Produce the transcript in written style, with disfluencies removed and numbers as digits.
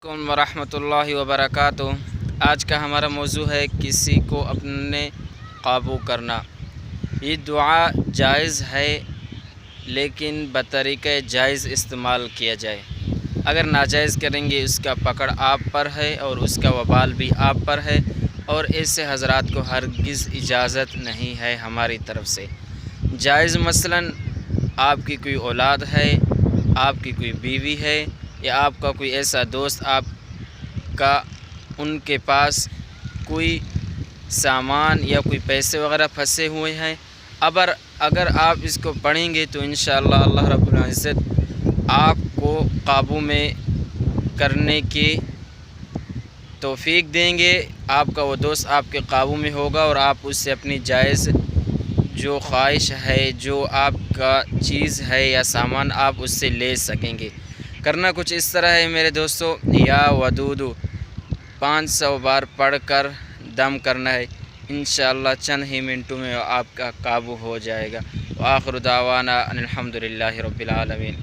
السلام ورحمۃ اللہ وبرکاتہ۔ آج کا ہمارا موضوع ہے کسی کو اپنے قابو کرنا۔ یہ دعا جائز ہے لیکن بطریقہ جائز استعمال کیا جائے۔ اگر ناجائز کریں گے اس کا پکڑ آپ پر ہے اور اس کا وبال بھی آپ پر ہے، اور ایسے حضرات کو ہرگز اجازت نہیں ہے ہماری طرف سے۔ جائز مثلاً آپ کی کوئی اولاد ہے، آپ کی کوئی بیوی ہے، یا آپ کا کوئی ایسا دوست آپ کا ان کے پاس کوئی سامان یا کوئی پیسے وغیرہ پھنسے ہوئے ہیں، اگر آپ اس کو پڑھیں گے تو انشاءاللہ اللہ رب العزت آپ کو قابو میں کرنے کی توفیق دیں گے۔ آپ کا وہ دوست آپ کے قابو میں ہوگا اور آپ اس سے اپنی جائز جو خواہش ہے، جو آپ کا چیز ہے یا سامان، آپ اس سے لے سکیں گے۔ کرنا کچھ اس طرح ہے میرے دوستو، یا ودودو 500 بار پڑھ کر دم کرنا ہے، انشاءاللہ چند ہی منٹوں میں آپ کا قابو ہو جائے گا۔ وآخر دعوانا ان الحمدللہ رب العالمین۔